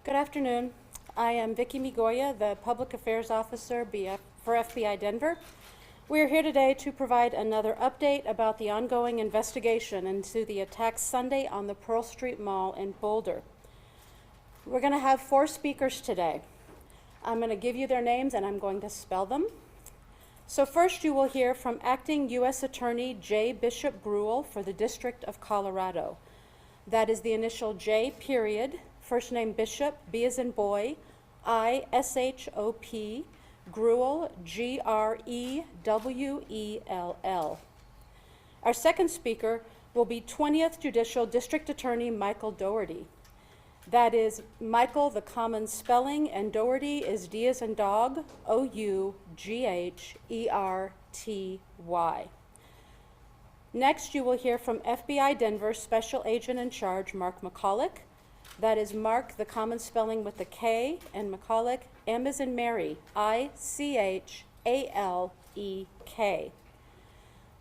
Good afternoon. I am Vicki Migoya, the Public Affairs Officer for FBI Denver. We are here today to provide another update about the ongoing investigation into the attacks Sunday on the Pearl Street Mall in Boulder. We're going to have 4 speakers today. I'm going to give you their names and I'm going to spell them. So first you will hear from Acting U.S. Attorney J. Bishop Gruel for the District of Colorado. That is the initial J period, first name Bishop, B as in boy, I-S-H-O-P, Gruel, G-R-E-W-E-L-L. Our second speaker will be 20th Judicial District Attorney Michael Doherty. That is Michael, the common spelling, and Doherty is D as in dog, O-U-G-H-E-R-T-Y. Next, you will hear from FBI Denver Special Agent in Charge, Mark McCulloch. That is Mark, the common spelling with the K, and McCulloch, M as in Mary, I-C-H-A-L-E-K.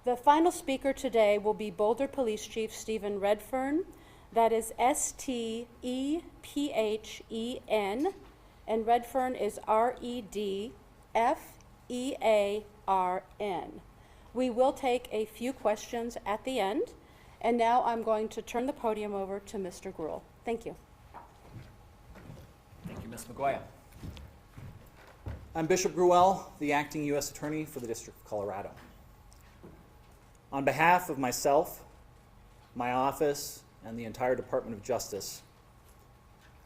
The final speaker today will be Boulder Police Chief Stephen Redfern. That is S-T-E-P-H-E-N, and Redfern is R-E-D-F-E-A-R-N. We will take a few questions at the end, and now I'm going to turn the podium over to Mr. Gruel. Thank you. Thank you, Ms. McGuire. I'm Bishop Gruel, the Acting U.S. Attorney for the District of Colorado. On behalf of myself, my office, and the entire Department of Justice,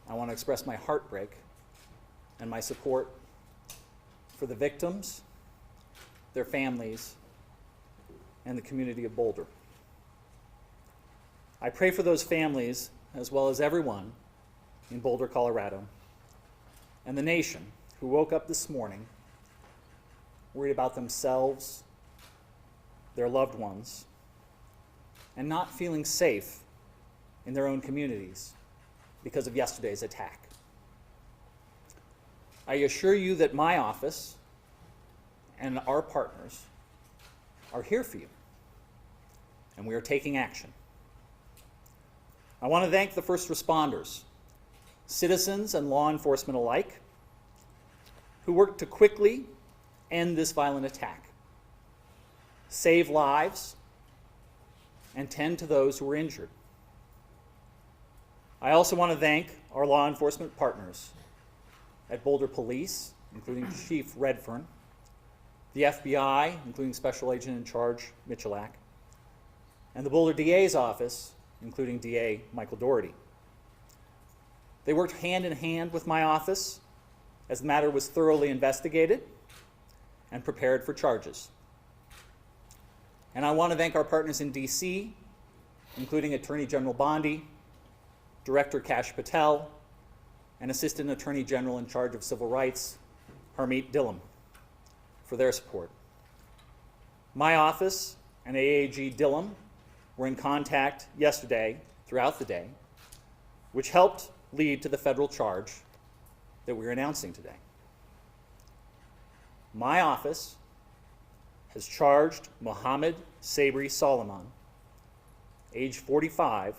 I want to express my heartbreak and my support for the victims, their families, and the community of Boulder. I pray for those families, as well as everyone in Boulder, Colorado, and the nation who woke up this morning worried about themselves, their loved ones, and not feeling safe in their own communities because of yesterday's attack. I assure you that my office and our partners are here for you, and we are taking action. I want to thank the first responders, citizens and law enforcement alike, who worked to quickly end this violent attack, save lives, and tend to those who were injured. I also want to thank our law enforcement partners at Boulder Police, including Chief Redfern, the FBI, including Special Agent in Charge Michalak, and the Boulder DA's office, including DA Michael Doherty. They worked hand in hand with my office as the matter was thoroughly investigated and prepared for charges. And I want to thank our partners in D.C., including Attorney General Bondi, Director Kash Patel, and Assistant Attorney General in charge of Civil Rights, Harmeet Dhillon, for their support. My office and AAG Dhillon were in contact yesterday throughout the day, which helped lead to the federal charge that we're announcing today. My office has charged Mohammed Sabri Solomon, age 45,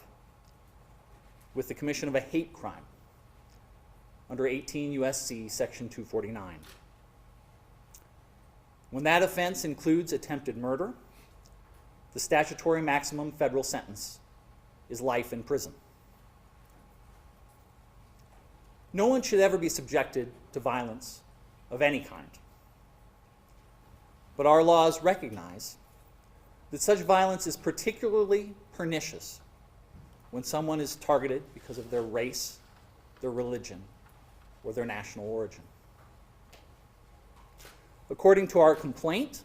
with the commission of a hate crime under 18 U.S.C. Section 249. When that offense includes attempted murder, the statutory maximum federal sentence is life in prison. No one should ever be subjected to violence of any kind. But our laws recognize that such violence is particularly pernicious when someone is targeted because of their race, their religion, or their national origin. According to our complaint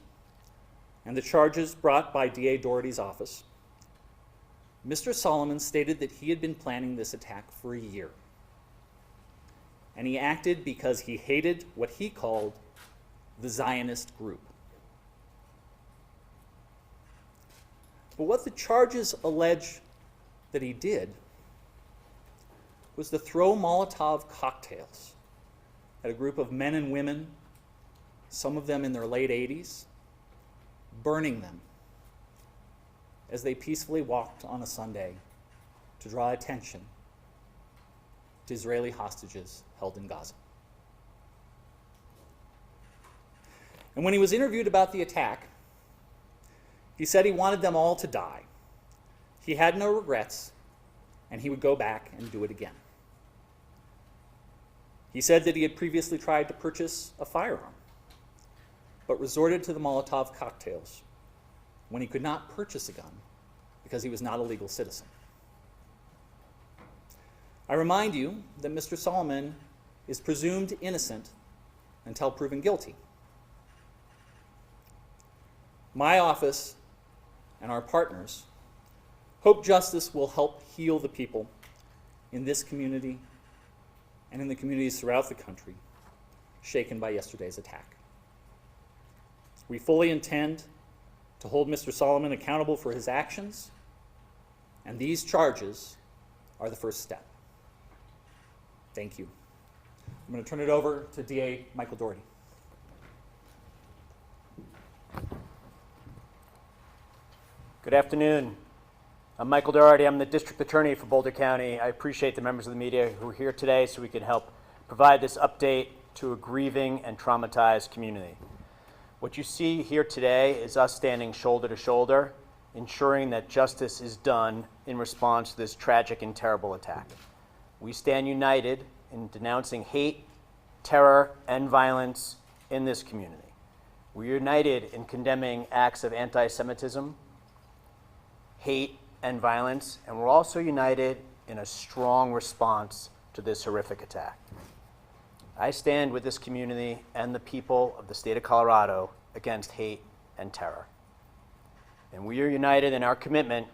and the charges brought by DA Doherty's office, Mr. Solomon stated that he had been planning this attack for a year. And he acted because he hated what he called the Zionist group. But what the charges allege that he did was to throw Molotov cocktails at a group of men and women, some of them in their late 80s, burning them as they peacefully walked on a Sunday to draw attention to Israeli hostages held in Gaza. And when he was interviewed about the attack, he said he wanted them all to die. He had no regrets, and he would go back and do it again. He said that he had previously tried to purchase a firearm, but resorted to the Molotov cocktails when he could not purchase a gun because he was not a legal citizen. I remind you that Mr. Solomon is presumed innocent until proven guilty. My office and our partners hope justice will help heal the people in this community and in the communities throughout the country shaken by yesterday's attack. We fully intend to hold Mr. Solomon accountable for his actions, and these charges are the first step. Thank you. I'm going to turn it over to DA Michael Doherty. Good afternoon. I'm Michael Doherty. I'm the District Attorney for Boulder County. I appreciate the members of the media who are here today so we can help provide this update to a grieving and traumatized community. What you see here today is us standing shoulder to shoulder, ensuring that justice is done in response to this tragic and terrible attack. We stand united in denouncing hate, terror, and violence in this community. We're united in condemning acts of anti-Semitism, hate, and violence, and we're also united in a strong response to this horrific attack. I stand with this community and the people of the state of Colorado against hate and terror. And we are united in our commitment,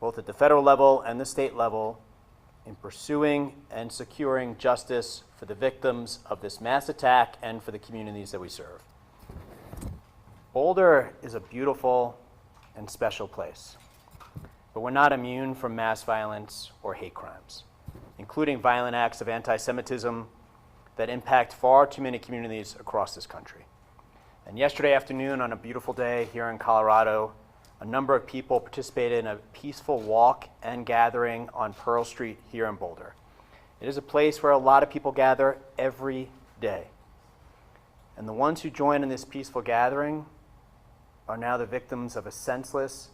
both at the federal level and the state level, in pursuing and securing justice for the victims of this mass attack and for the communities that we serve. Boulder is a beautiful and special place, but we're not immune from mass violence or hate crimes, including violent acts of anti-Semitism that impact far too many communities across this country. And yesterday afternoon, on a beautiful day here in Colorado, a number of people participated in a peaceful walk and gathering on Pearl Street here in Boulder. It is a place where a lot of people gather every day. And the ones who joined in this peaceful gathering are now the victims of a senseless,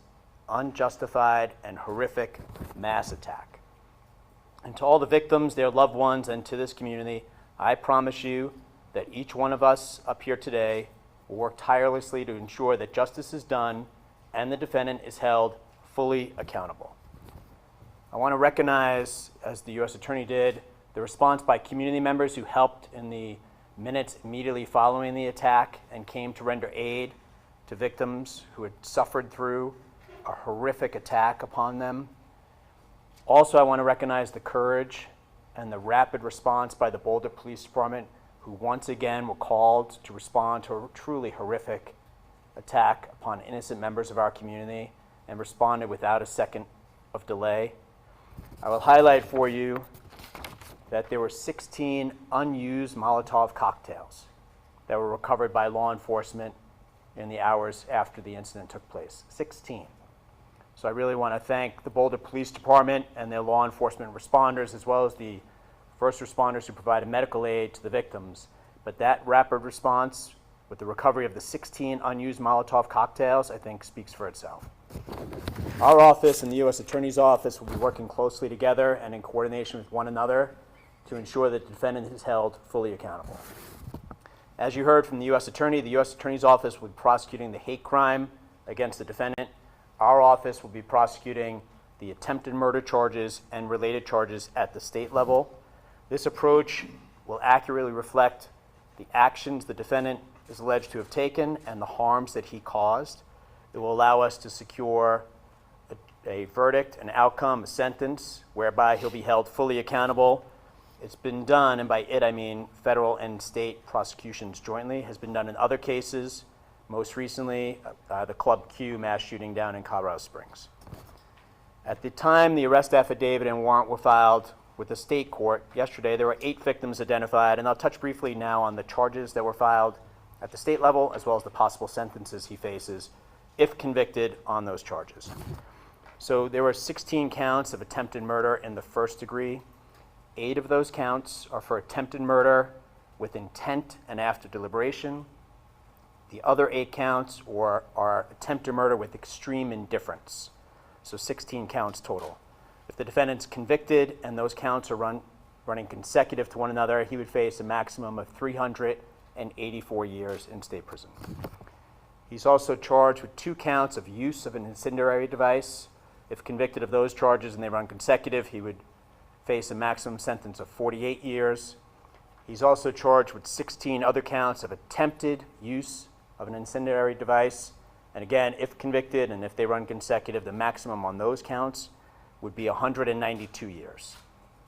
unjustified, and horrific mass attack. And to all the victims, their loved ones, and to this community, I promise you that each one of us up here today will work tirelessly to ensure that justice is done and the defendant is held fully accountable. I want to recognize, as the U.S. Attorney did, the response by community members who helped in the minutes immediately following the attack and came to render aid to victims who had suffered through a horrific attack upon them. Also, I want to recognize the courage and the rapid response by the Boulder Police Department, who once again were called to respond to a truly horrific attack upon innocent members of our community and responded without a second of delay. I will highlight for you that there were 16 unused Molotov cocktails that were recovered by law enforcement in the hours after the incident took place. 16. So I really want to thank the Boulder Police Department and their law enforcement responders, as well as the first responders who provided medical aid to the victims. But that rapid response with the recovery of the 16 unused Molotov cocktails, I think speaks for itself. Our office and the U.S. Attorney's Office will be working closely together and in coordination with one another to ensure that the defendant is held fully accountable. As you heard from the U.S. Attorney, the U.S. Attorney's Office will be prosecuting the hate crime against the defendant. Our office will be prosecuting the attempted murder charges and related charges at the state level. This approach will accurately reflect the actions the defendant is alleged to have taken and the harms that he caused. It will allow us to secure a verdict, an outcome, a sentence, whereby he'll be held fully accountable. It's been done, and by it I mean federal and state prosecutions jointly, has been done in other cases, most recently the Club Q mass shooting down in Colorado Springs. At the time the arrest affidavit and warrant were filed with the state court yesterday, there were 8 victims identified, and I'll touch briefly now on the charges that were filed at the state level, as well as the possible sentences he faces if convicted on those charges. So there were 16 counts of attempted murder in the first degree, 8 of those counts are for attempted murder with intent and after deliberation. The other 8 counts are attempted murder with extreme indifference, so 16 counts total. If the defendant's convicted and those counts are running consecutive to one another, he would face a maximum of 384 years in state prison. He's also charged with 2 counts of use of an incendiary device. If convicted of those charges and they run consecutive, he would face a maximum sentence of 48 years. He's also charged with 16 other counts of attempted use of an incendiary device. And again, if convicted and if they run consecutive, the maximum on those counts would be 192 years.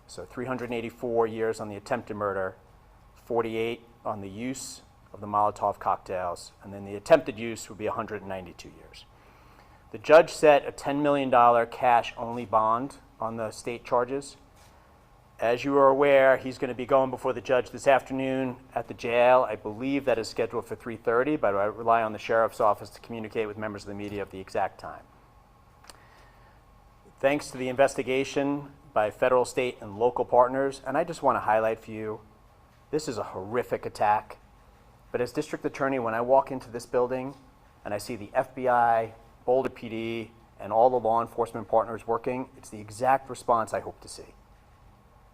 So 384 years on the attempted murder, 48 on the use of the Molotov cocktails, and then the attempted use would be 192 years. The judge set a $10 million cash-only bond on the state charges. As you are aware, he's going to be going before the judge this afternoon at the jail. I believe that is scheduled for 3:30, but I rely on the sheriff's office to communicate with members of the media of the exact time. Thanks to the investigation by federal, state, and local partners, and I just want to highlight for you, this is a horrific attack. But as district attorney, when I walk into this building and I see the FBI, Boulder PD, and all the law enforcement partners working, it's the exact response I hope to see.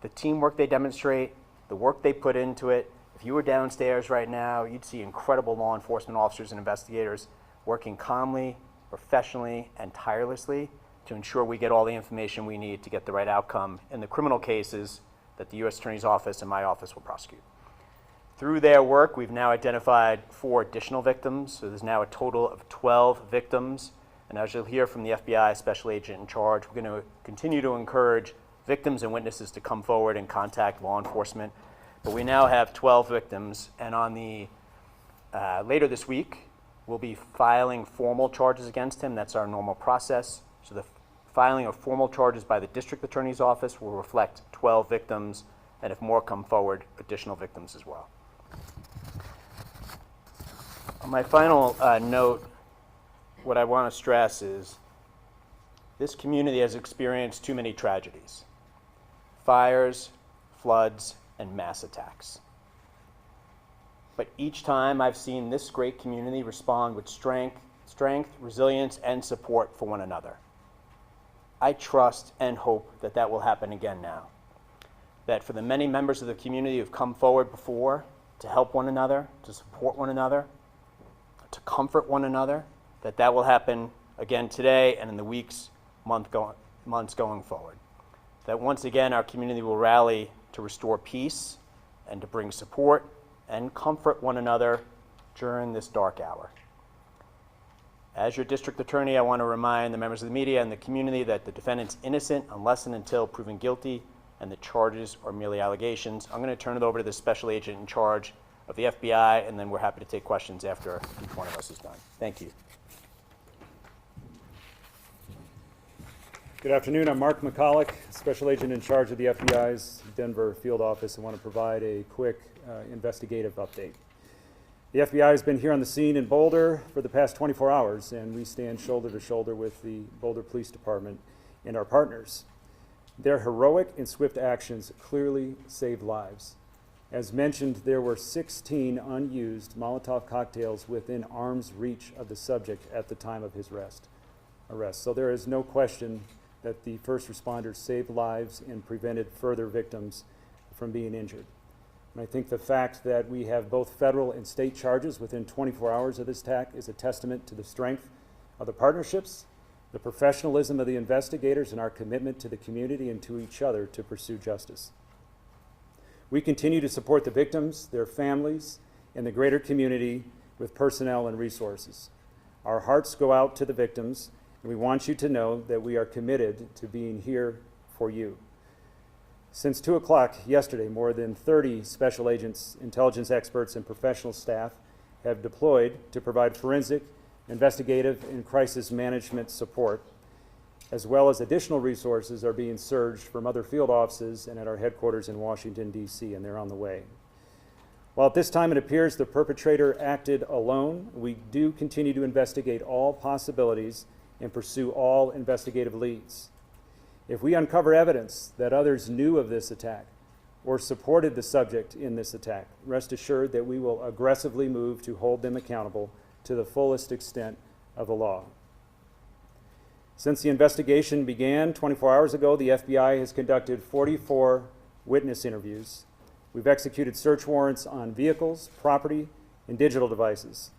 The teamwork they demonstrate, the work they put into it. If you were downstairs right now, you'd see incredible law enforcement officers and investigators working calmly, professionally, and tirelessly to ensure we get all the information we need to get the right outcome in the criminal cases that the U.S. Attorney's Office and my office will prosecute. Through their work, we've now identified 4 additional victims, so there's now a total of 12 victims. And as you'll hear from the FBI special agent in charge, we're going to continue to encourage victims and witnesses to come forward and contact law enforcement. But we now have 12 victims, and on the later this week, we'll be filing formal charges against him. That's our normal process. So the filing of formal charges by the district attorney's office will reflect 12 victims, and if more come forward, additional victims as well. On my final note, what I want to stress is this community has experienced too many tragedies: fires, floods, and mass attacks. But each time I've seen this great community respond with strength, resilience, and support for one another. I trust and hope that that will happen again now. That for the many members of the community who've come forward before to help one another, to support one another, to comfort one another, that will happen again today and in the weeks, months going forward. That once again our community will rally to restore peace and to bring support and comfort one another during this dark hour. As your district attorney, I want to remind the members of the media and the community that the defendant's innocent unless and until proven guilty, and the charges are merely allegations. I'm going to turn it over to the special agent in charge of the FBI, and then we're happy to take questions after each one of us is done. Thank you. Good afternoon. I'm Mark McCulloch, Special Agent in charge of the FBI's Denver field office, and want to provide a quick investigative update. The FBI has been here on the scene in Boulder for the past 24 hours, and we stand shoulder to shoulder with the Boulder Police Department and our partners. Their heroic and swift actions clearly saved lives. As mentioned, there were 16 unused Molotov cocktails within arm's reach of the subject at the time of his arrest. So there is no question that the first responders saved lives and prevented further victims from being injured. And I think the fact that we have both federal and state charges within 24 hours of this attack is a testament to the strength of the partnerships, the professionalism of the investigators, and our commitment to the community and to each other to pursue justice. We continue to support the victims, their families, and the greater community with personnel and resources. Our hearts go out to the victims, and we want you to know that we are committed to being here for you. Since 2 o'clock yesterday, more than 30 special agents, intelligence experts, and professional staff have deployed to provide forensic, investigative, and crisis management support, as well as additional resources are being surged from other field offices and at our headquarters in Washington, D.C., and they're on the way. While at this time it appears the perpetrator acted alone, we do continue to investigate all possibilities and pursue all investigative leads. If we uncover evidence that others knew of this attack, or supported the subject in this attack, rest assured that we will aggressively move to hold them accountable to the fullest extent of the law. Since the investigation began 24 hours ago, the FBI has conducted 44 witness interviews. We've executed search warrants on vehicles, property, and digital devices.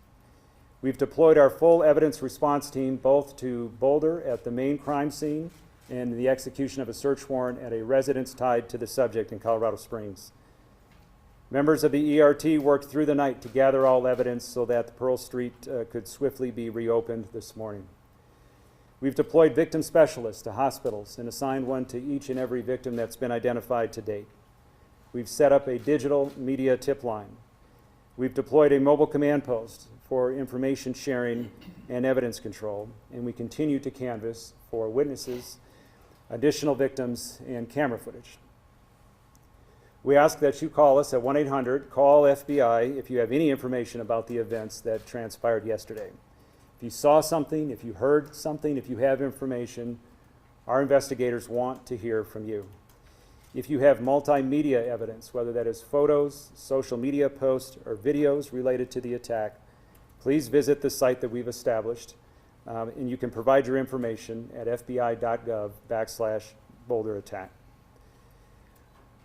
We've deployed our full evidence response team both to Boulder at the main crime scene and the execution of a search warrant at a residence tied to the subject in Colorado Springs. Members of the ERT worked through the night to gather all evidence so that the Pearl Street could swiftly be reopened this morning. We've deployed victim specialists to hospitals and assigned one to each and every victim that's been identified to date. We've set up a digital media tip line. We've deployed a mobile command post for information sharing and evidence control, and we continue to canvass for witnesses, additional victims, and camera footage. We ask that you call us at 1-800-CALL-FBI if you have any information about the events that transpired yesterday. If you saw something, if you heard something, if you have information, our investigators want to hear from you. If you have multimedia evidence, whether that is photos, social media posts, or videos related to the attack, please visit the site that we've established, and you can provide your information at fbi.gov/Boulder attack.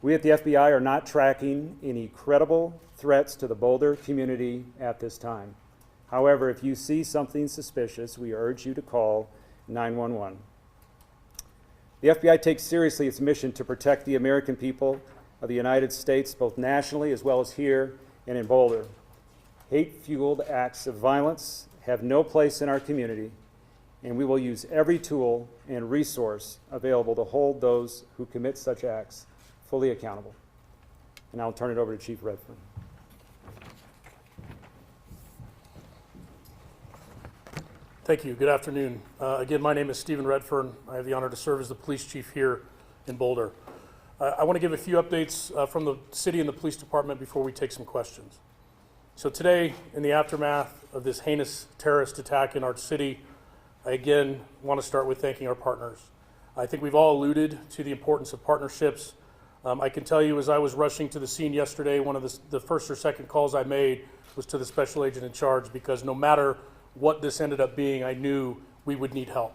We at the FBI are not tracking any credible threats to the Boulder community at this time. However, if you see something suspicious, we urge you to call 911. The FBI takes seriously its mission to protect the American people of the United States, both nationally as well as here and in Boulder. Hate-fueled acts of violence have no place in our community, and we will use every tool and resource available to hold those who commit such acts fully accountable. And I'll turn it over to Chief Redfern. Thank you. Good afternoon. Again, my name is Stephen Redfern. I have the honor to serve as the police chief here in Boulder. I want to give a few updates from the city and the police department before we take some questions. So today, in the aftermath of this heinous terrorist attack in our city, I again want to start with thanking our partners. I think we've all alluded to the importance of partnerships. I can tell you, as I was rushing to the scene yesterday, one of the first or second calls I made was to the special agent in charge, because no matter what this ended up being, I knew we would need help.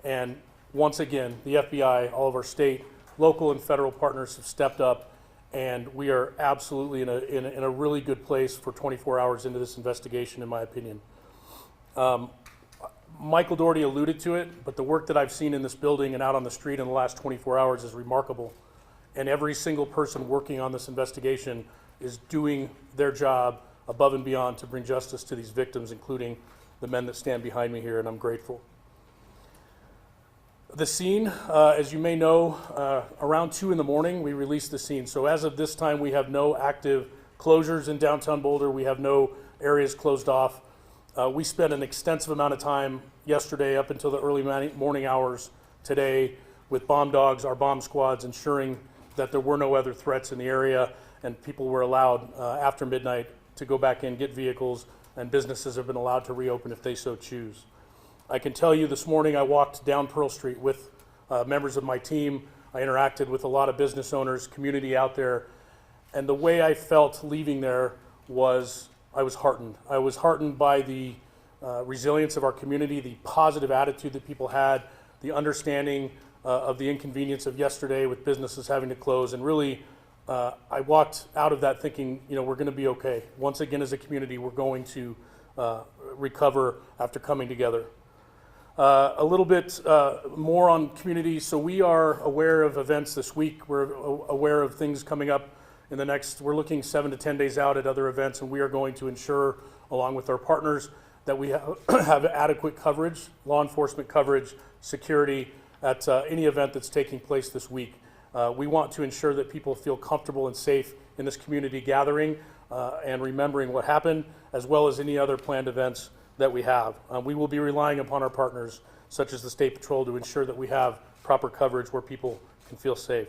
And once again, the FBI, all of our state, local, and federal partners have stepped up, and we are absolutely in a really good place for 24 hours into this investigation, in my opinion. Michael Doherty alluded to it, but the work that I've seen in this building and out on the street in the last 24 hours is remarkable. And every single person working on this investigation is doing their job above and beyond to bring justice to these victims, including the men that stand behind me here, and I'm grateful. The scene, as you may know, around 2 in the morning, we released the scene. So as of this time, we have no active closures in downtown Boulder. We have no areas closed off. We spent an extensive amount of time yesterday up until the early morning hours today with bomb dogs, our bomb squads, ensuring that there were no other threats in the area, and people were allowed after midnight to go back in, get vehicles, and businesses have been allowed to reopen if they so choose. I can tell you this morning I walked down Pearl Street with members of my team. I interacted with a lot of business owners, community out there, and the way I felt leaving there was I was heartened. I was heartened by the resilience of our community, the positive attitude that people had, the understanding of the inconvenience of yesterday with businesses having to close, and really I walked out of that thinking, we're going to be okay. Once again, as a community, we're going to recover after coming together. A little bit more on community. So we are aware of events this week. We're aware of things coming up in the next, we're looking 7 to 10 days out at other events, and we are going to ensure, along with our partners, that we have adequate coverage, law enforcement coverage, security at any event that's taking place this week. We want to ensure that people feel comfortable and safe in this community gathering and remembering what happened, as well as any other planned events that we have. We will be relying upon our partners, such as the State Patrol, to ensure that we have proper coverage where people can feel safe.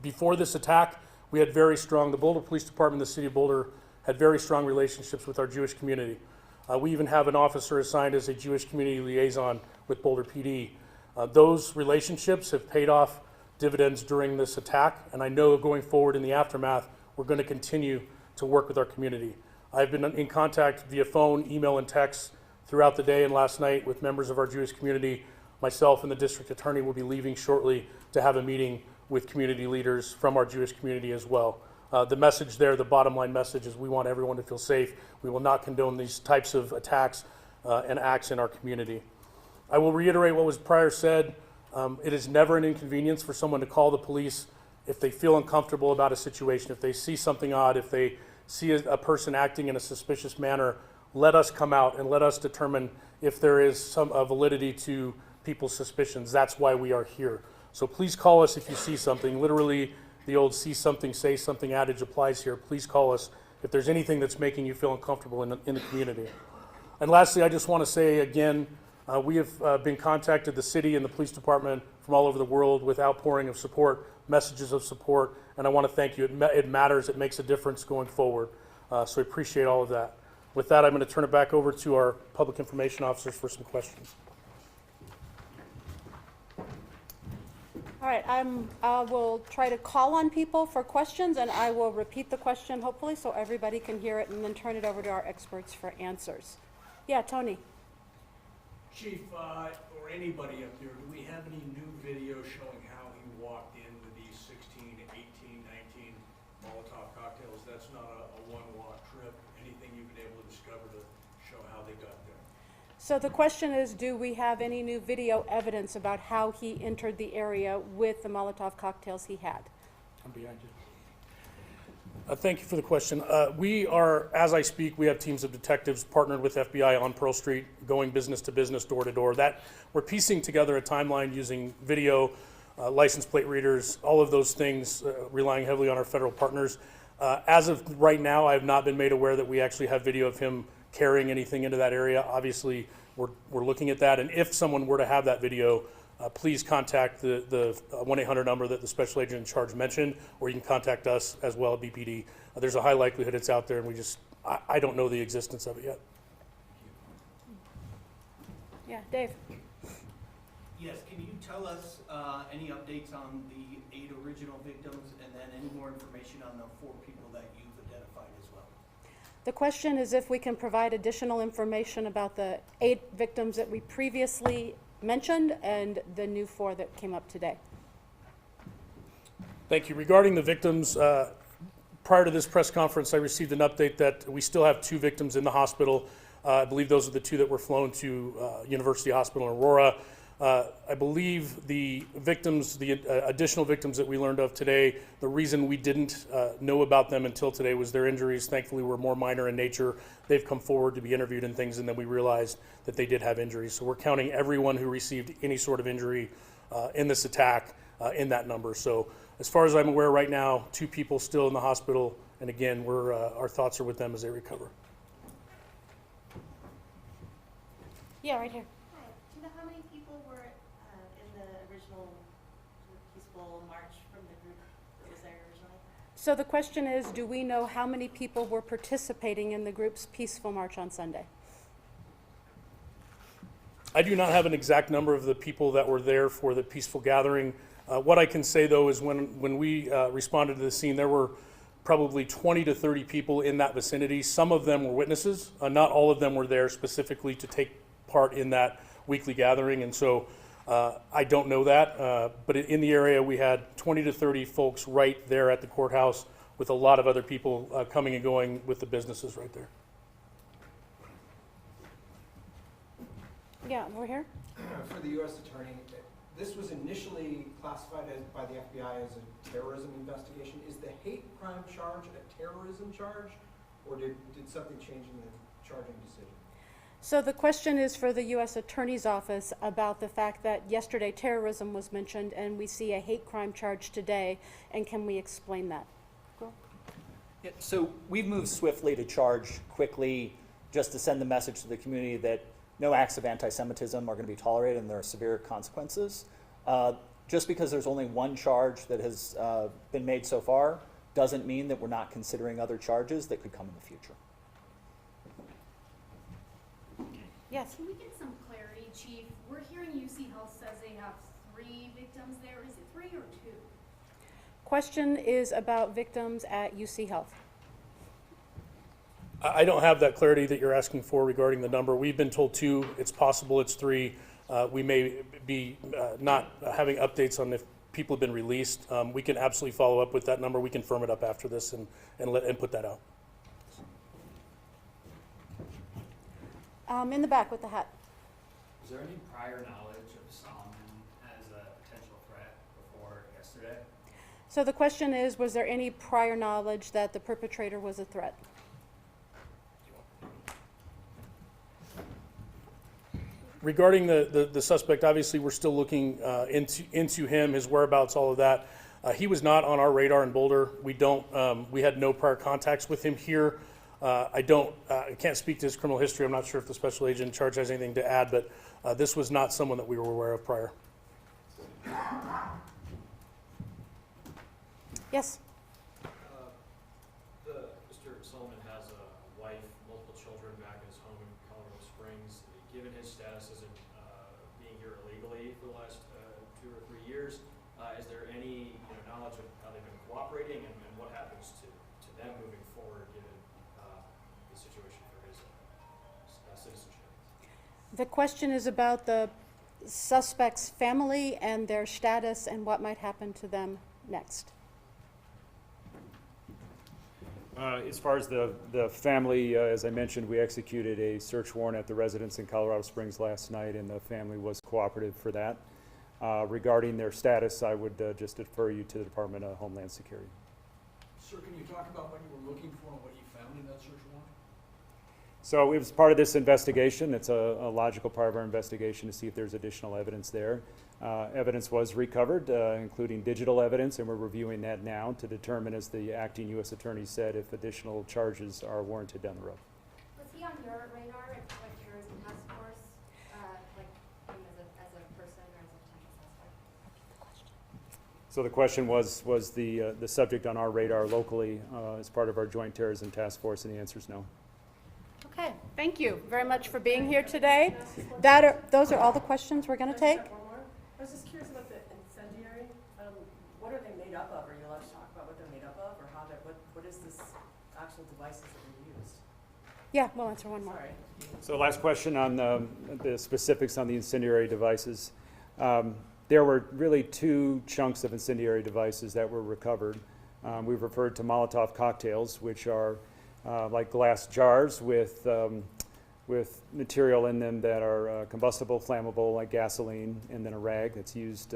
Before this attack, we had the Boulder Police Department, the City of Boulder, had very strong relationships with our Jewish community. We even have an officer assigned as a Jewish community liaison with Boulder PD. Those relationships have paid off dividends during this attack, and I know going forward in the aftermath, we're going to continue to work with our community. I've been in contact via phone, email, and text throughout the day and last night with members of our Jewish community. Myself and the district attorney will be leaving shortly to have a meeting with community leaders from our Jewish community as well. The message there, the bottom line message, is we want everyone to feel safe. We will not condone these types of attacks and acts in our community. I will reiterate what was prior said. It is never an inconvenience for someone to call the police if they feel uncomfortable about a situation, if they see something odd, if they see a person acting in a suspicious manner. Let us come out and let us determine if there is some validity to people's suspicions. That's why we are here. So please call us if you see something. Literally, the old see something, say something adage applies here. Please call us if there's anything that's making you feel uncomfortable in the community. And lastly, I just want to say again, we have been contacted, the city and the police department from all over the world with outpouring of support, messages of support, and I want to thank you. It matters, it makes a difference going forward. So I appreciate all of that. With that, I'm going to turn it back over to our public information officers for some questions. All right, I will try to call on people for questions, and I will repeat the question, hopefully, so everybody can hear it, and then turn it over to our experts for answers. Yeah, Tony. Chief, or anybody up there, do we have any new video showing how he walked into these 16, 18, 19 Molotov cocktails? That's not a one-walk trip. Anything you've been able to discover to show how they got there? So the question is, do we have any new video evidence about how he entered the area with the Molotov cocktails he had? I'm behind you. Thank you for the question. We are, as I speak, we have teams of detectives partnered with FBI on Pearl Street, going business to business, door to door. That we're piecing together a timeline using video, license plate readers, all of those things, relying heavily on our federal partners. As of right now, I have not been made aware that we actually have video of him carrying anything into that area. Obviously, we're looking at that, and if someone were to have that video, please contact the 1-800 number that the special agent in charge mentioned, or you can contact us as well at BPD. There's a high likelihood it's out there, and I don't know the existence of it yet. Yeah, Dave. Yes, can you tell us any updates on the 8 original victims, and then any more information on the 4 people that you've identified as well? The question is if we can provide additional information about the 8 victims that we previously mentioned and the new 4 that came up today. Thank you. Regarding the victims, prior to this press conference, I received an update that we still have 2 victims in the hospital. I believe those are the 2 that were flown to University Hospital in Aurora. I believe the victims, the additional victims that we learned of today, the reason we didn't know about them until today was their injuries. Thankfully, were more minor in nature. They've come forward to be interviewed and things, and then we realized that they did have injuries. So we're counting everyone who received any sort of injury in this attack in that number. So as far as I'm aware right now, 2 people still in the hospital, and again, our thoughts are with them as they recover. Yeah, right here. Hi. Do you know how many people were in the original peaceful march from the group that was there originally? So the question is, do we know how many people were participating in the group's peaceful march on Sunday? I do not have an exact number of the people that were there for the peaceful gathering. What I can say, though, is when we responded to the scene, there were probably 20 to 30 people in that vicinity. Some of them were witnesses. Not all of them were there specifically to take part in that weekly gathering, and so I don't know that. But in the area, we had 20 to 30 folks right there at the courthouse with a lot of other people coming and going with the businesses right there. Yeah, over here. For the U.S. Attorney, this was initially classified by the FBI as a terrorism investigation. Is the hate crime charge a terrorism charge, or did something change in the charging decision? So the question is for the U.S. Attorney's Office about the fact that yesterday terrorism was mentioned and we see a hate crime charge today, and can we explain that? Cool. Yeah, so we've moved swiftly to charge quickly just to send the message to the community that no acts of anti-Semitism are going to be tolerated and there are severe consequences. Just because there's only one charge that has been made so far doesn't mean that we're not considering other charges that could come in the future. Yes. Can we get some clarity, Chief? We're hearing UC Health says they have 3 victims there. Is it 3 or 2? question is about victims at UC Health. I don't have that clarity that you're asking for regarding the number. We've been told 2. It's possible it's 3. We may be not having updates on if people have been released. We can absolutely follow up with that number. We can firm it up after this and put that out. In the back with the hat. Was there any prior knowledge of Solomon as a potential threat before yesterday? So the question is, was there any prior knowledge that the perpetrator was a threat? Regarding the suspect, obviously we're still looking into him, his whereabouts, all of that. He was not on our radar in Boulder. We had no prior contacts with him here. I can't speak to his criminal history. I'm not sure if the special agent in charge has anything to add, but this was not someone that we were aware of prior. Yes. Mr. Solomon has a wife, multiple children back in his home in Colorado Springs. Given his status as being here illegally for the last 2 or 3 years, is there any knowledge of how they've been cooperating and what happens to them moving forward given the situation for his citizenship? The question is about the suspect's family and their status and what might happen to them next. As far as the family, as I mentioned, we executed a search warrant at the residence in Colorado Springs last night, and the family was cooperative for that. Regarding their status, I would just defer you to the Department of Homeland Security. Sir, can you talk about what you were looking for and what you found in that search warrant? So it was part of this investigation. It's a logical part of our investigation to see if there's additional evidence there. Evidence was recovered, including digital evidence, and we're reviewing that now to determine, as the acting U.S. Attorney said, if additional charges are warranted down the road. Was he on your radar, like your task force, like him as a person or as a potential suspect? So the question was the subject on our radar locally as part of our Joint Terrorism Task Force, and the answer is no. Okay, thank you very much for being here today. Those are all the questions we're going to take. I was just curious about the incendiary. What are they made up of? Are you allowed to talk about what they're made up of, or how what is this actual devices that were used? Yeah, we'll answer one more. Sorry. So last question on the specifics on the incendiary devices. There were really 2 chunks of incendiary devices that were recovered. We've referred to Molotov cocktails, which are like glass jars with material in them that are combustible, flammable, like gasoline, and then a rag that's used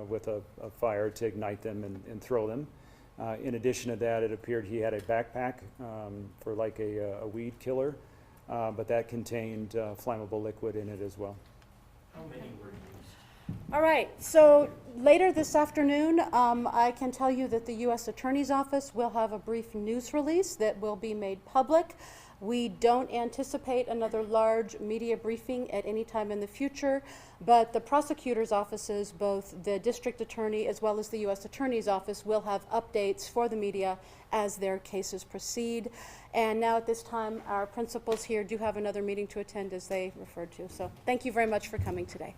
with a fire to ignite them and throw them. In addition to that, it appeared he had a backpack for like a weed killer, but that contained flammable liquid in it as well. How many were used? All right, so later this afternoon, I can tell you that the U.S. Attorney's Office will have a brief news release that will be made public. We don't anticipate another large media briefing at any time in the future, but the prosecutor's offices, both the district attorney as well as the U.S. Attorney's Office, will have updates for the media as their cases proceed. And now at this time, our principals here do have another meeting to attend, as they referred to. So thank you very much for coming today.